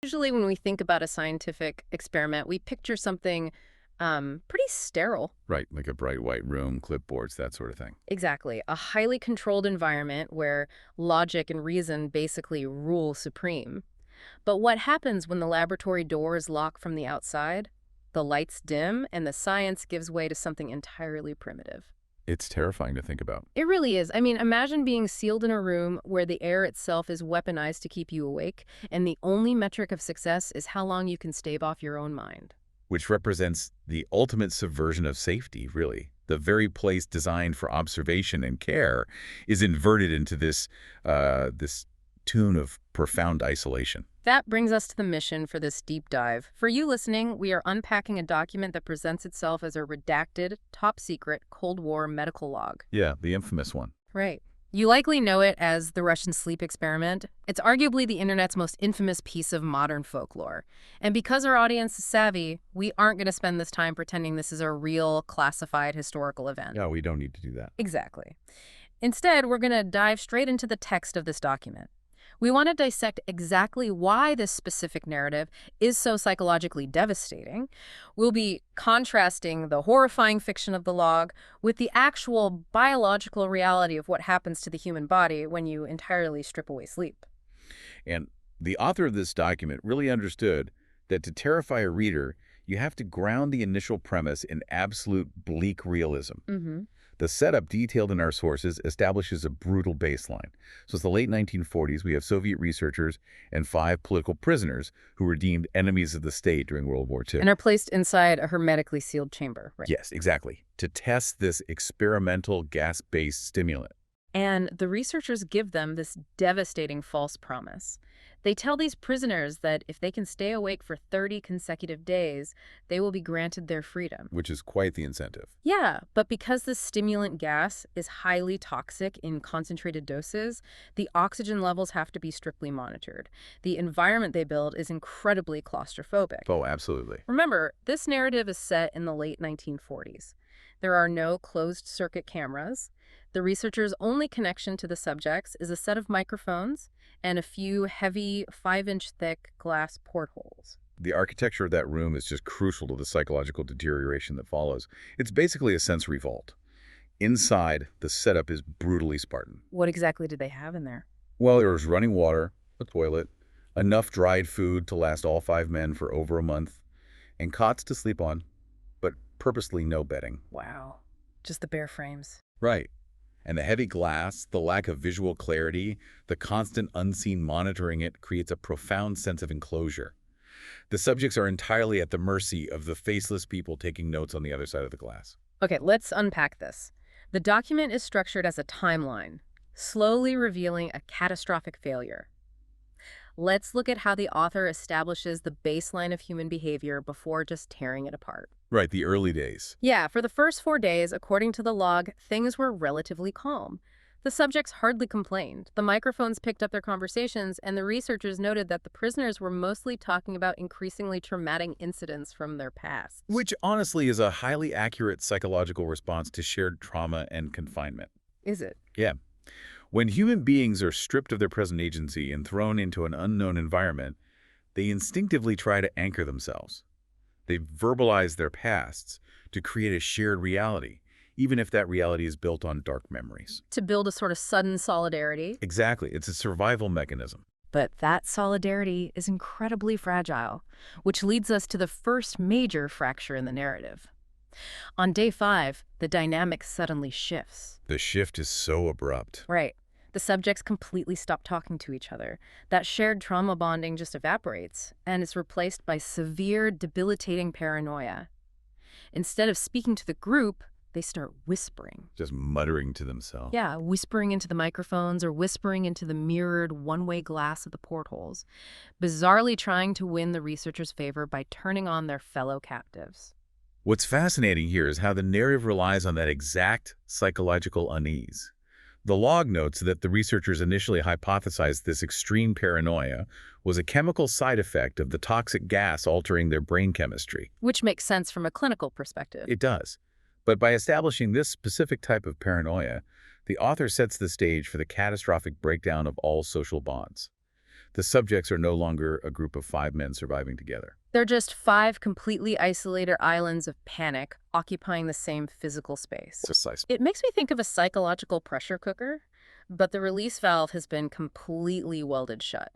Usually when we think about a scientific experiment, we picture something pretty sterile. Right, like a bright white room, clipboards, that sort of thing. Exactly. A highly controlled environment where logic and reason basically rule supreme. But what happens when the laboratory doors lock from the outside? The lights dim and the science gives way to something entirely primitive. It's terrifying to think about. It really is. I mean, imagine being sealed in a room where the air itself is weaponized to keep you awake, and the only metric of success is how long you can stave off your own mind. Which represents the ultimate subversion of safety, really. The very place designed for observation and care is inverted into this tune of profound isolation. That brings us to the mission for this deep dive. For you listening, we are unpacking a document that presents itself as a redacted, top-secret Cold War medical log. Yeah, the infamous one. Right. You likely know it as the Russian sleep experiment. It's arguably the internet's most infamous piece of modern folklore. And because our audience is savvy, we aren't going to spend this time pretending this is a real, classified historical event. Yeah, we don't need to do that. Exactly. Instead, we're going to dive straight into the text of this document. We want to dissect exactly why this specific narrative is so psychologically devastating. We'll be contrasting the horrifying fiction of the log with the actual biological reality of what happens to the human body when you entirely strip away sleep. And the author of this document really understood that to terrify a reader, you have to ground the initial premise in absolute bleak realism. Mm-hmm. The setup detailed in our sources establishes a brutal baseline. So it's the late 1940s. We have Soviet researchers and 5 political prisoners who were deemed enemies of the state during World War II. And are placed inside a hermetically sealed chamber, right? Yes, exactly. To test this experimental gas-based stimulant. And the researchers give them this devastating false promise. They tell these prisoners that if they can stay awake for 30 consecutive days, they will be granted their freedom. Which is quite the incentive. Yeah, but because the stimulant gas is highly toxic in concentrated doses, the oxygen levels have to be strictly monitored. The environment they build is incredibly claustrophobic. Oh, absolutely. Remember, this narrative is set in the late 1940s. There are no closed-circuit cameras. The researchers' only connection to the subjects is a set of microphones and a few heavy 5-inch thick glass portholes. The architecture of that room is just crucial to the psychological deterioration that follows. It's basically a sensory vault. Inside, the setup is brutally Spartan. What exactly did they have in there? Well, there was running water, a toilet, enough dried food to last all 5 men for over a month, and cots to sleep on, but purposely no bedding. Wow. Just the bare frames. Right. And the heavy glass, the lack of visual clarity, the constant unseen monitoring it creates a profound sense of enclosure. The subjects are entirely at the mercy of the faceless people taking notes on the other side of the glass. Okay, let's unpack this. The document is structured as a timeline, slowly revealing a catastrophic failure. Let's look at how the author establishes the baseline of human behavior before just tearing it apart. Right, the early days. Yeah, for the first 4 days, according to the log, things were relatively calm. The subjects hardly complained. The microphones picked up their conversations, and the researchers noted that the prisoners were mostly talking about increasingly traumatic incidents from their past. Which honestly is a highly accurate psychological response to shared trauma and confinement. Is it? Yeah. When human beings are stripped of their present agency and thrown into an unknown environment, they instinctively try to anchor themselves. They verbalize their pasts to create a shared reality, even if that reality is built on dark memories. To build a sort of sudden solidarity. Exactly. It's a survival mechanism. But that solidarity is incredibly fragile, which leads us to the first major fracture in the narrative. On day 5, the dynamic suddenly shifts. The shift is so abrupt. Right. The subjects completely stop talking to each other. That shared trauma bonding just evaporates and is replaced by severe, debilitating paranoia. Instead of speaking to the group, they start whispering. Just muttering to themselves. Yeah, whispering into the microphones or whispering into the mirrored one-way glass of the portholes, bizarrely trying to win the researchers' favor by turning on their fellow captives. What's fascinating here is how the narrative relies on that exact psychological unease. The log notes that the researchers initially hypothesized this extreme paranoia was a chemical side effect of the toxic gas altering their brain chemistry. Which makes sense from a clinical perspective. It does. But by establishing this specific type of paranoia, the author sets the stage for the catastrophic breakdown of all social bonds. The subjects are no longer a group of 5 men surviving together. They're just 5 completely isolated islands of panic occupying the same physical space. Precise. It makes me think of a psychological pressure cooker, but the release valve has been completely welded shut.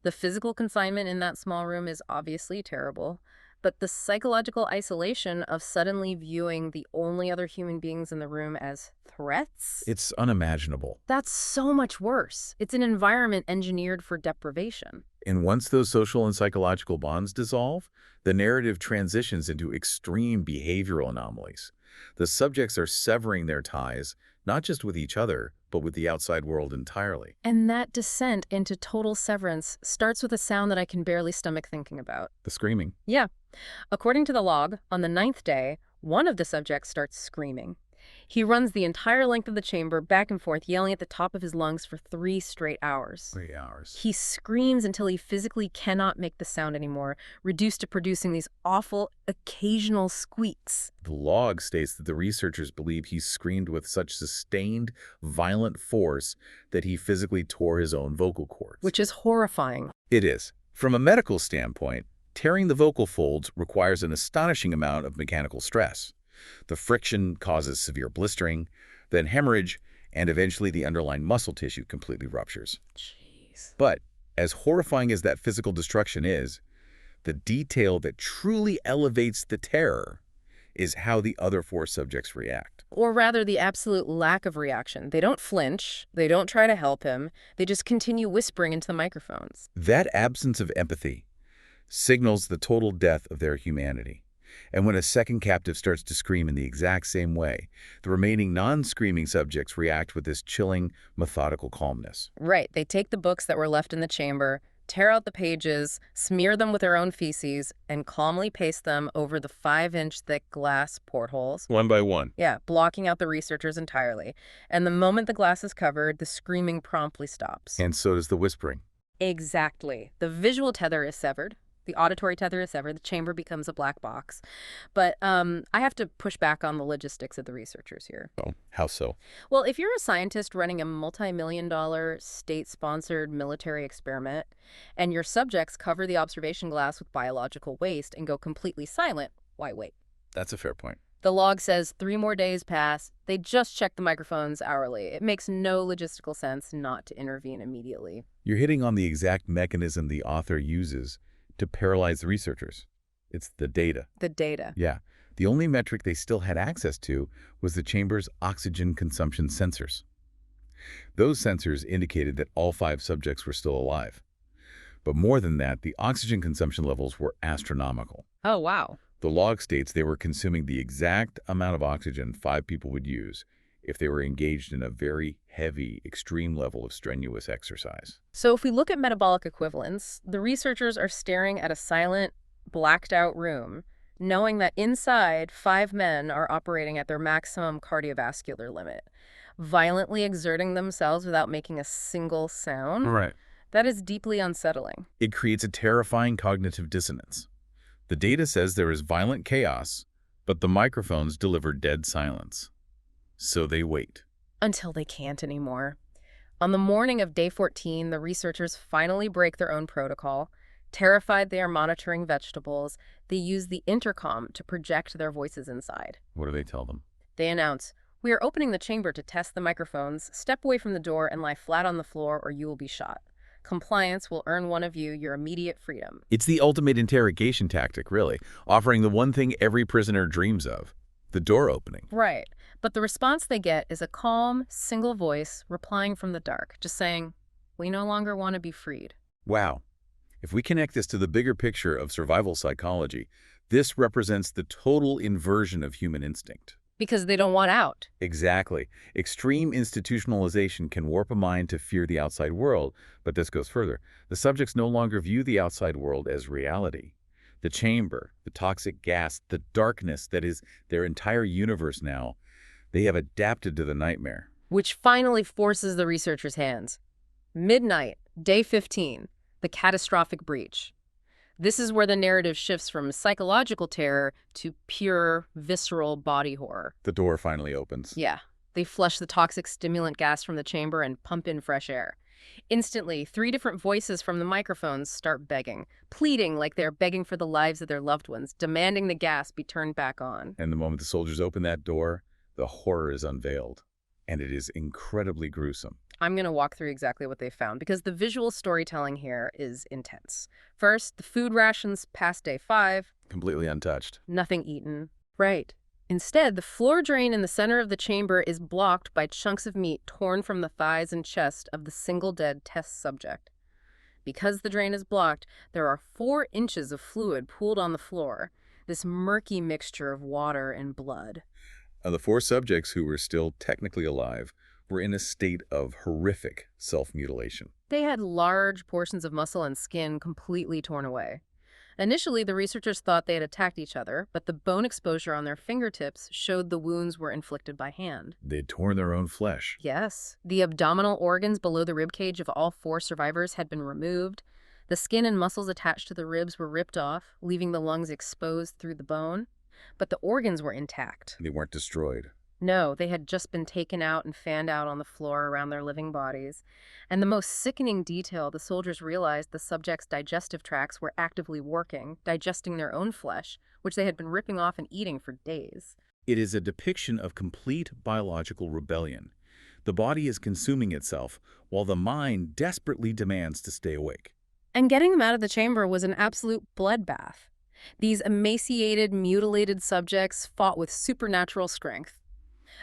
The physical confinement in that small room is obviously terrible, but the psychological isolation of suddenly viewing the only other human beings in the room as threats? It's unimaginable. That's so much worse. It's an environment engineered for deprivation. And once those social and psychological bonds dissolve, the narrative transitions into extreme behavioral anomalies. The subjects are severing their ties, not just with each other, but with the outside world entirely. And that descent into total severance starts with a sound that I can barely stomach thinking about. The screaming. Yeah. According to the log, on the 9th day, one of the subjects starts screaming. He runs the entire length of the chamber back and forth, yelling at the top of his lungs for 3 straight hours. 3 hours. He screams until he physically cannot make the sound anymore, reduced to producing these awful, occasional squeaks. The log states that the researchers believe he screamed with such sustained, violent force that he physically tore his own vocal cords. Which is horrifying. It is. From a medical standpoint, tearing the vocal folds requires an astonishing amount of mechanical stress. The friction causes severe blistering, then hemorrhage, and eventually the underlying muscle tissue completely ruptures. Jeez. But as horrifying as that physical destruction is, the detail that truly elevates the terror is how the other 4 subjects react. Or rather, the absolute lack of reaction. They don't flinch. They don't try to help him. They just continue whispering into the microphones. That absence of empathy signals the total death of their humanity. And when a second captive starts to scream in the exact same way, the remaining non-screaming subjects react with this chilling, methodical calmness. Right. They take the books that were left in the chamber, tear out the pages, smear them with their own feces, and calmly paste them over the 5-inch thick glass portholes. One by one. Yeah, blocking out the researchers entirely. And the moment the glass is covered, the screaming promptly stops. And so does the whispering. Exactly. The visual tether is severed. The auditory tether is severed. The chamber becomes a black box. But I have to push back on the logistics of the researchers here. Oh, how so? Well, if you're a scientist running a multi-million-dollar state-sponsored military experiment and your subjects cover the observation glass with biological waste and go completely silent, why wait? That's a fair point. The log says 3 more days pass. They just check the microphones hourly. It makes no logistical sense not to intervene immediately. You're hitting on the exact mechanism the author uses to paralyze the researchers. It's the data. The data. Yeah. The only metric they still had access to was the chamber's oxygen consumption sensors. Those sensors indicated that all 5 subjects were still alive. But more than that, the oxygen consumption levels were astronomical. Oh, wow. The log states they were consuming the exact amount of oxygen 5 people would use if they were engaged in a very heavy, extreme level of strenuous exercise. So if we look at metabolic equivalents, the researchers are staring at a silent, blacked-out room, knowing that inside 5 men are operating at their maximum cardiovascular limit, violently exerting themselves without making a single sound. Right. That is deeply unsettling. It creates a terrifying cognitive dissonance. The data says there is violent chaos, but the microphones deliver dead silence. So they wait. Until they can't anymore. On the morning of day 14, the researchers finally break their own protocol. Terrified they are monitoring vegetables, they use the intercom to project their voices inside. What do they tell them? They announce, "We are opening the chamber to test the microphones. Step away from the door and lie flat on the floor or you will be shot. Compliance will earn one of you your immediate freedom." It's the ultimate interrogation tactic, really, offering the one thing every prisoner dreams of, the door opening. Right. But the response they get is a calm, single voice replying from the dark, just saying, "We no longer want to be freed." Wow. If we connect this to the bigger picture of survival psychology, this represents the total inversion of human instinct. Because they don't want out. Exactly. Extreme institutionalization can warp a mind to fear the outside world, but this goes further. The subjects no longer view the outside world as reality. The chamber, the toxic gas, the darkness that is their entire universe now, they have adapted to the nightmare. Which finally forces the researchers' hands. Midnight, day 15, the catastrophic breach. This is where the narrative shifts from psychological terror to pure, visceral body horror. The door finally opens. Yeah, they flush the toxic stimulant gas from the chamber and pump in fresh air. Instantly, 3 different voices from the microphones start begging, pleading like they're begging for the lives of their loved ones, demanding the gas be turned back on. And the moment the soldiers open that door, the horror is unveiled. And it is incredibly gruesome. I'm going to walk through exactly what they found because the visual storytelling here is intense. First, the food rations past day 5, Completely untouched. nothing eaten. Right. Instead, the floor drain in the center of the chamber is blocked by chunks of meat torn from the thighs and chest of the single dead test subject. Because the drain is blocked, there are 4 inches of fluid pooled on the floor, this murky mixture of water and blood. The 4 subjects who were still technically alive were in a state of horrific self-mutilation. They had large portions of muscle and skin completely torn away. Initially, the researchers thought they had attacked each other, but the bone exposure on their fingertips showed the wounds were inflicted by hand. They'd torn their own flesh. Yes, the abdominal organs below the ribcage of all 4 survivors had been removed. The skin and muscles attached to the ribs were ripped off, leaving the lungs exposed through the bone. But the organs were intact. They weren't destroyed. No, they had just been taken out and fanned out on the floor around their living bodies. And the most sickening detail, the soldiers realized the subjects' digestive tracts were actively working, digesting their own flesh, which they had been ripping off and eating for days. It is a depiction of complete biological rebellion. The body is consuming itself, while the mind desperately demands to stay awake. And getting them out of the chamber was an absolute bloodbath. These emaciated, mutilated subjects fought with supernatural strength.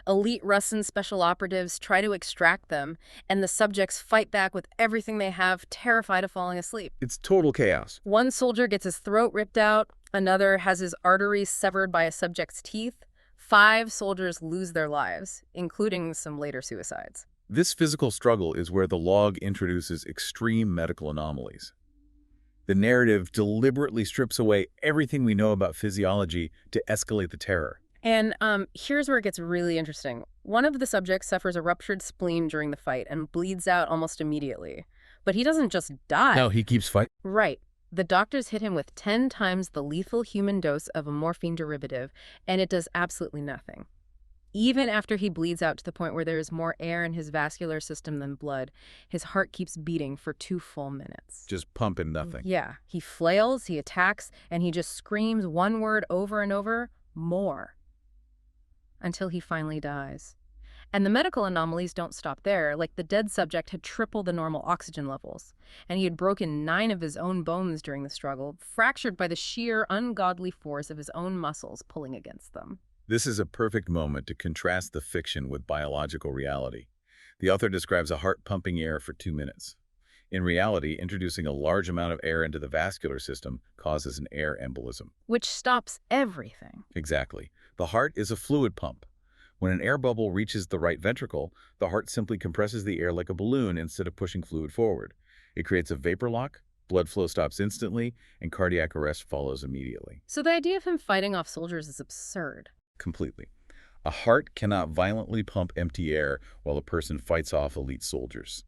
Elite Russian special operatives try to extract them, and the subjects fight back with everything they have, terrified of falling asleep. It's total chaos. One soldier gets his throat ripped out, another has his arteries severed by a subject's teeth. 5 soldiers lose their lives, including some later suicides. This physical struggle is where the log introduces extreme medical anomalies. The narrative deliberately strips away everything we know about physiology to escalate the terror. And here's where it gets really interesting. One of the subjects suffers a ruptured spleen during the fight and bleeds out almost immediately. But he doesn't just die. No, he keeps fighting. Right. The doctors hit him with 10 times the lethal human dose of a morphine derivative, and it does absolutely nothing. Even after he bleeds out to the point where there is more air in his vascular system than blood, his heart keeps beating for 2 full minutes. Just pumping nothing. Yeah. He flails, he attacks, and he just screams one word over and over, more, until he finally dies. And the medical anomalies don't stop there. Like, the dead subject had triple the normal oxygen levels, and he had broken 9 of his own bones during the struggle, fractured by the sheer, ungodly force of his own muscles pulling against them. This is a perfect moment to contrast the fiction with biological reality. The author describes a heart pumping air for 2 minutes. In reality, introducing a large amount of air into the vascular system causes an air embolism. Which stops everything. Exactly. The heart is a fluid pump. When an air bubble reaches the right ventricle, the heart simply compresses the air like a balloon instead of pushing fluid forward. It creates a vapor lock, blood flow stops instantly, and cardiac arrest follows immediately. So the idea of him fighting off soldiers is absurd. Completely. A heart cannot violently pump empty air while a person fights off elite soldiers.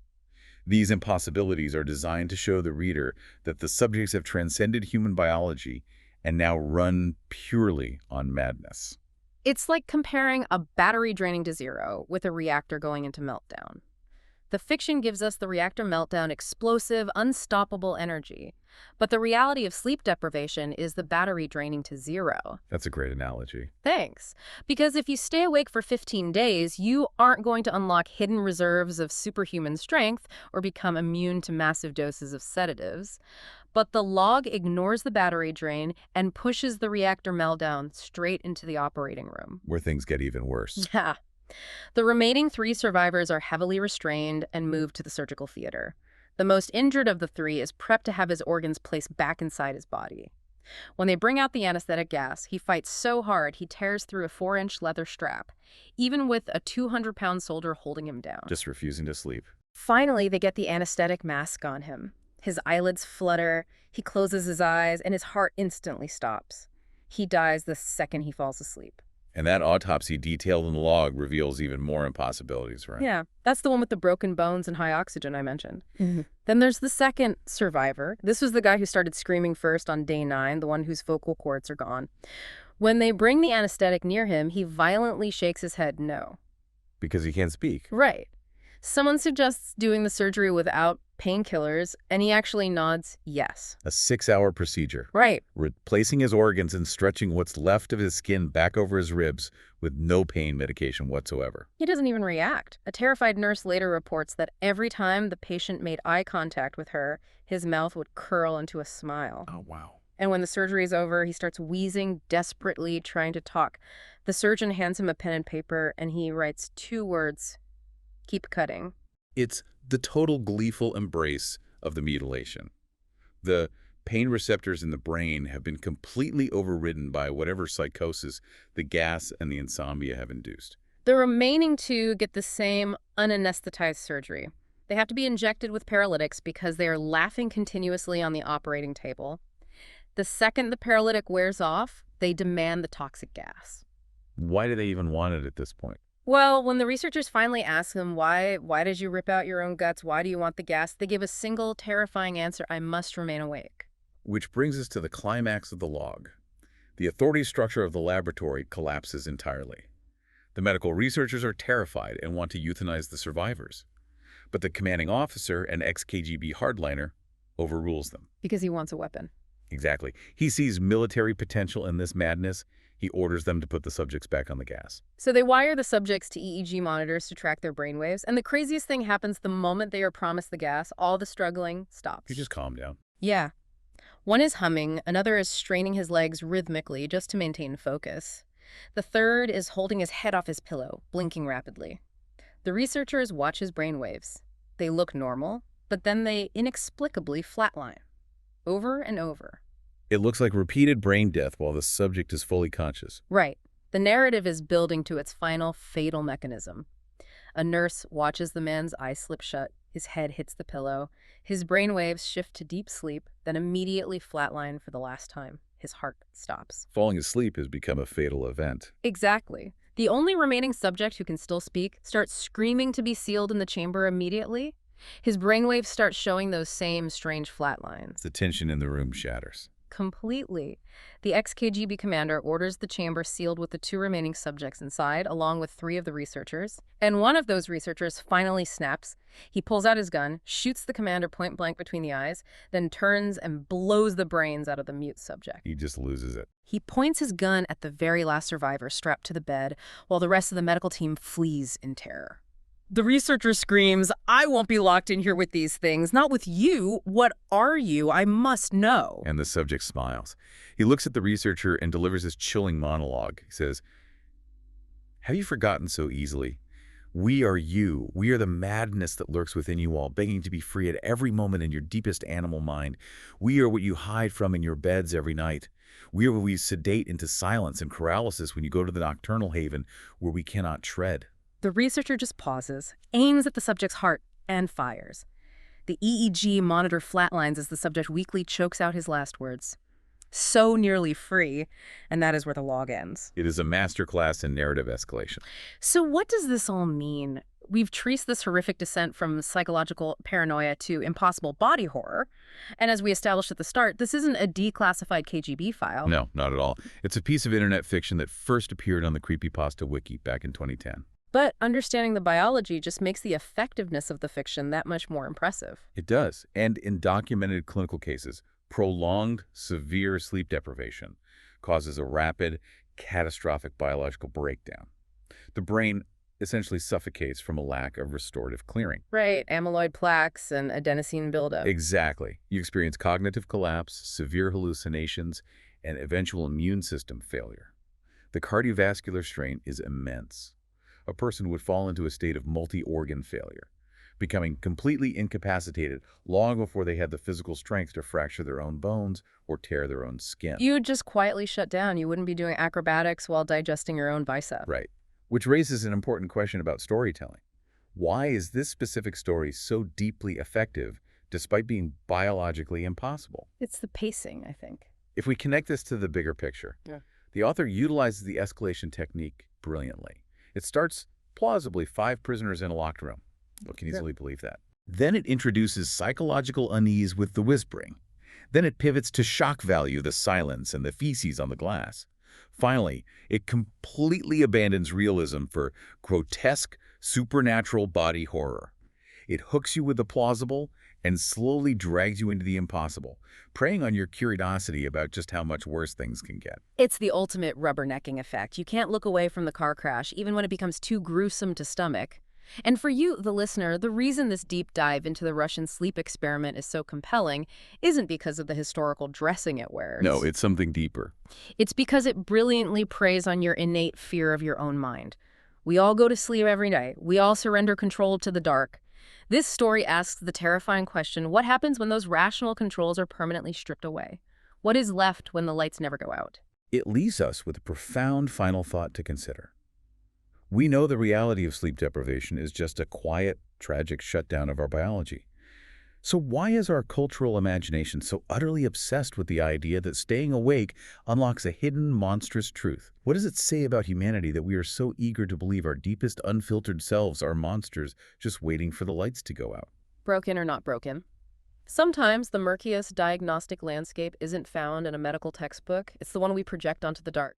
These impossibilities are designed to show the reader that the subjects have transcended human biology and now run purely on madness. It's like comparing a battery draining to zero with a reactor going into meltdown. The fiction gives us the reactor meltdown explosive, unstoppable energy. But the reality of sleep deprivation is the battery draining to zero. That's a great analogy. Thanks. Because if you stay awake for 15 days, you aren't going to unlock hidden reserves of superhuman strength or become immune to massive doses of sedatives. But the log ignores the battery drain and pushes the reactor meltdown straight into the operating room. Where things get even worse. Yeah. The remaining 3 survivors are heavily restrained and moved to the surgical theater. The most injured of the 3 is prepped to have his organs placed back inside his body. When they bring out the anesthetic gas, he fights so hard he tears through a 4-inch leather strap, even with a 200-pound soldier holding him down. Just refusing to sleep. Finally, they get the anesthetic mask on him. His eyelids flutter, he closes his eyes, and his heart instantly stops. He dies the second he falls asleep. And that autopsy detailed in the log reveals even more impossibilities, right? Yeah, that's the one with the broken bones and high oxygen I mentioned. Then there's the second survivor. This was the guy who started screaming first on day 9, the one whose vocal cords are gone. When they bring the anesthetic near him, he violently shakes his head no. Because he can't speak. Right. Someone suggests doing the surgery without painkillers, and he actually nods yes. A 6-hour procedure, Right. replacing his organs and stretching what's left of his skin back over his ribs with no pain medication whatsoever. He doesn't even react. A terrified nurse later reports that every time the patient made eye contact with her, his mouth would curl into a smile. Oh, wow. And when the surgery is over, he starts wheezing desperately, trying to talk. The surgeon hands him a pen and paper, and he writes 2 words, "Keep cutting." It's the total gleeful embrace of the mutilation. The pain receptors in the brain have been completely overridden by whatever psychosis the gas and the insomnia have induced. The remaining 2 get the same unanesthetized surgery. They have to be injected with paralytics because they are laughing continuously on the operating table. The second the paralytic wears off, they demand the toxic gas. Why do they even want it at this point? Well, when the researchers finally ask them, why did you rip out your own guts? Why do you want the gas? They give a single terrifying answer: I must remain awake. Which brings us to the climax of the log. The authority structure of the laboratory collapses entirely. The medical researchers are terrified and want to euthanize the survivors. But the commanding officer, an ex-KGB hardliner, overrules them. Because he wants a weapon. Exactly. He sees military potential in this madness. He orders them to put the subjects back on the gas. So they wire the subjects to EEG monitors to track their brainwaves, and the craziest thing happens the moment they are promised the gas. All the struggling stops. You just calm down. Yeah. One is humming, another is straining his legs rhythmically just to maintain focus. The third is holding his head off his pillow, blinking rapidly. The researchers watch his brainwaves. They look normal, but then they inexplicably flatline. Over and over. It looks like repeated brain death while the subject is fully conscious. Right. The narrative is building to its final fatal mechanism. A nurse watches the man's eyes slip shut. His head hits the pillow. His brainwaves shift to deep sleep, then immediately flatline for the last time. His heart stops. Falling asleep has become a fatal event. Exactly. The only remaining subject who can still speak starts screaming to be sealed in the chamber immediately. His brainwaves start showing those same strange flatlines. The tension in the room shatters. Completely. The ex-KGB commander orders the chamber sealed with the 2 remaining subjects inside, along with 3 of the researchers. And one of those researchers finally snaps. He pulls out his gun, shoots the commander point blank between the eyes, then turns and blows the brains out of the mute subject. He just loses it. He points his gun at the very last survivor strapped to the bed, while the rest of the medical team flees in terror. The researcher screams, "I won't be locked in here with these things. Not with you. What are you? I must know." And the subject smiles. He looks at the researcher and delivers his chilling monologue. He says, "Have you forgotten so easily? We are you. We are the madness that lurks within you all, begging to be free at every moment in your deepest animal mind. We are what you hide from in your beds every night. We are what we sedate into silence and paralysis when you go to the nocturnal haven where we cannot tread." The researcher just pauses, aims at the subject's heart, and fires. The EEG monitor flatlines as the subject weakly chokes out his last words. So nearly free, and that is where the log ends. It is a masterclass in narrative escalation. So what does this all mean? We've traced this horrific descent from psychological paranoia to impossible body horror. And as we established at the start, this isn't a declassified KGB file. No, not at all. It's a piece of internet fiction that first appeared on the Creepypasta Wiki back in 2010. But understanding the biology just makes the effectiveness of the fiction that much more impressive. It does. And in documented clinical cases, prolonged, severe sleep deprivation causes a rapid, catastrophic biological breakdown. The brain essentially suffocates from a lack of restorative clearing. Right, amyloid plaques and adenosine buildup. Exactly. You experience cognitive collapse, severe hallucinations, and eventual immune system failure. The cardiovascular strain is immense. A person would fall into a state of multi-organ failure, becoming completely incapacitated long before they had the physical strength to fracture their own bones or tear their own skin. You would just quietly shut down. You wouldn't be doing acrobatics while digesting your own bicep. Right. Which raises an important question about storytelling. Why is this specific story so deeply effective despite being biologically impossible? It's the pacing, I think. If we connect this to the bigger picture, the author utilizes the escalation technique brilliantly. It starts plausibly 5 prisoners in a locked room. We can easily believe that. Then it introduces psychological unease with the whispering. Then it pivots to shock value, the silence and the feces on the glass. Finally, it completely abandons realism for grotesque, Supernatural body horror. It hooks you with the plausible and slowly drags you into the impossible, preying on your curiosity about just how much worse things can get. It's the ultimate rubbernecking effect. You can't look away from the car crash, even when it becomes too gruesome to stomach. And for you, the listener, the reason this deep dive into the Russian sleep experiment is so compelling isn't because of the historical dressing it No, wears. it's something deeper. It's because it brilliantly preys on your innate fear of your own mind. We all go to sleep every night. We all surrender control to the dark. This story asks the terrifying question, what happens when those rational controls are permanently stripped away? What is left when the lights never go out? It leaves us with a profound final thought to consider. We know the reality of sleep deprivation is just a quiet, tragic shutdown of our biology. So why is our cultural imagination so utterly obsessed with the idea that staying awake unlocks a hidden, monstrous truth? What does it say about humanity that we are so eager to believe our deepest, unfiltered selves are monsters just waiting for the lights to go out? Broken or not broken? Sometimes the murkiest diagnostic landscape isn't found in a medical textbook. It's the one we project onto the dark.